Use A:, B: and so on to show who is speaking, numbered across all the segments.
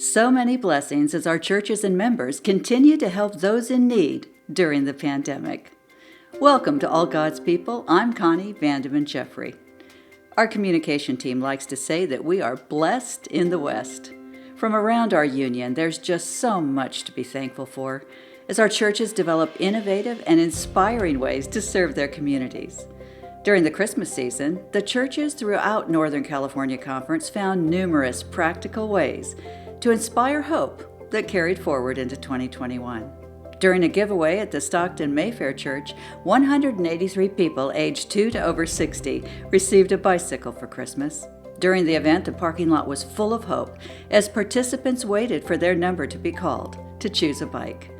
A: So many blessings as our churches and members continue to help those in need during the pandemic. Welcome to All God's People. I'm Connie Vandeman Jeffrey. Our communication team likes to say that we are blessed in the West. From around our union, there's just so much to be thankful for as our churches develop innovative and inspiring ways to serve their communities. During the Christmas season, the churches throughout Northern California Conference found numerous practical ways to inspire hope that carried forward into 2021. During a giveaway at the Stockton Mayfair Church, 183 people aged 2 to over 60 received a bicycle for Christmas. During the event, the parking lot was full of hope as participants waited for their number to be called to choose a bike.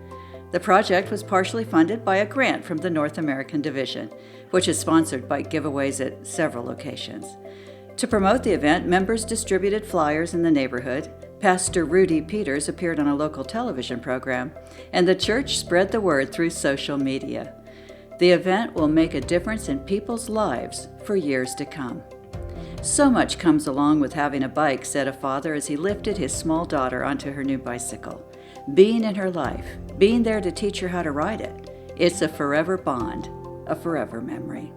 A: The project was partially funded by a grant from the North American Division, which is sponsored by giveaways at several locations. To promote the event, members distributed flyers in the neighborhood, Pastor Rudy Peters appeared on a local television program, and the church spread the word through social media. The event will make a difference in people's lives for years to come. So much comes along with having a bike, said a father as he lifted his small daughter onto her new bicycle. Being in her life, being there to teach her how to ride it, it's a forever bond, a forever memory.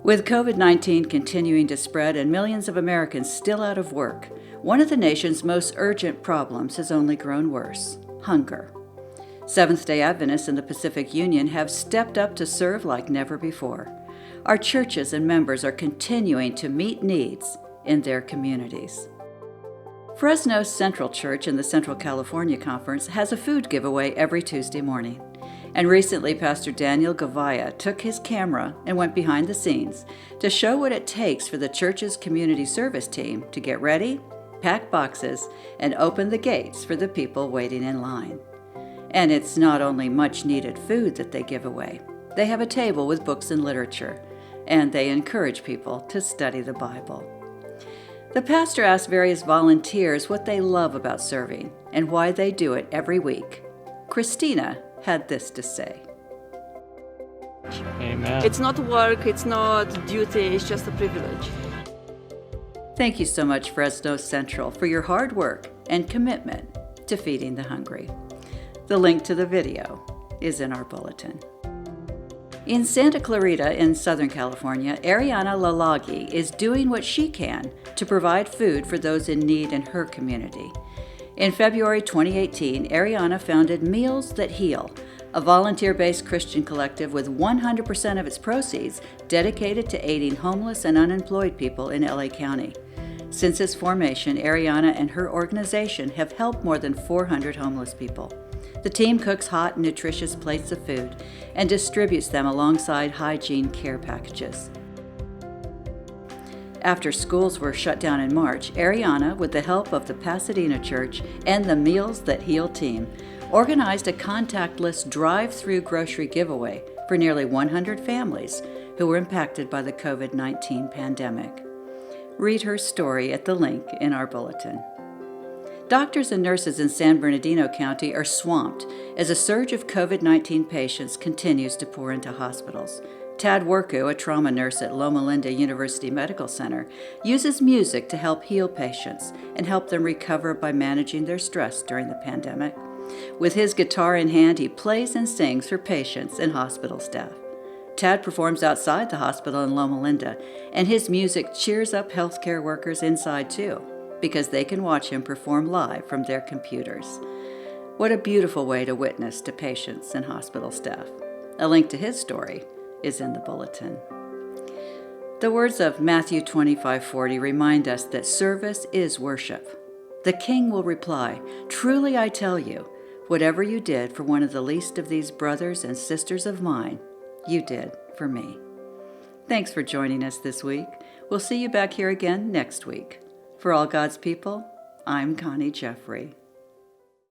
A: With COVID-19 continuing to spread and millions of Americans still out of work, one of the nation's most urgent problems has only grown worse: hunger. Seventh-day Adventists in the Pacific Union have stepped up to serve like never before. Our churches and members are continuing to meet needs in their communities. Fresno Central Church in the Central California Conference has a food giveaway every Tuesday morning. And recently, Pastor Daniel Gavaya took his camera and went behind the scenes to show what it takes for the church's community service team to get ready, pack boxes, and open the gates for the people waiting in line. And it's not only much-needed food that they give away. They have a table with books and literature, and they encourage people to study the Bible. The pastor asked various volunteers what they love about serving and why they do it every week. Christina had this to say.
B: Amen.
C: It's not work, it's not duty, it's just a privilege.
A: Thank you so much, Fresno Central, for your hard work and commitment to feeding the hungry. The link to the video is in our bulletin. In Santa Clarita in Southern California, Ariana Lalagi is doing what she can to provide food for those in need in her community. In February 2018, Ariana founded Meals That Heal, a volunteer-based Christian collective with 100% of its proceeds dedicated to aiding homeless and unemployed people in LA County. Since its formation, Ariana and her organization have helped more than 400 homeless people. The team cooks hot, nutritious plates of food and distributes them alongside hygiene care packages. After schools were shut down in March, Ariana, with the help of the Pasadena Church and the Meals That Heal team, organized a contactless drive-through grocery giveaway for nearly 100 families who were impacted by the COVID-19 pandemic. Read her story at the link in our bulletin. Doctors and nurses in San Bernardino County are swamped as a surge of COVID-19 patients continues to pour into hospitals. Tad Worku, a trauma nurse at Loma University Medical Center, uses music to help heal patients and help them recover by managing their stress during the pandemic. With his guitar in hand, he plays and sings for patients and hospital staff. Tad performs outside the hospital in Loma Linda, and his music cheers up healthcare workers inside too, because they can watch him perform live from their computers. What a beautiful way to witness to patients and hospital staff. A link to his story is in the bulletin. The words of Matthew 25:40 remind us that service is worship. The King will reply, "Truly I tell you, whatever you did for one of the least of these brothers and sisters of mine, you did for me." Thanks for joining us this week. We'll see you back here again next week. For All God's People, I'm Connie Jeffrey.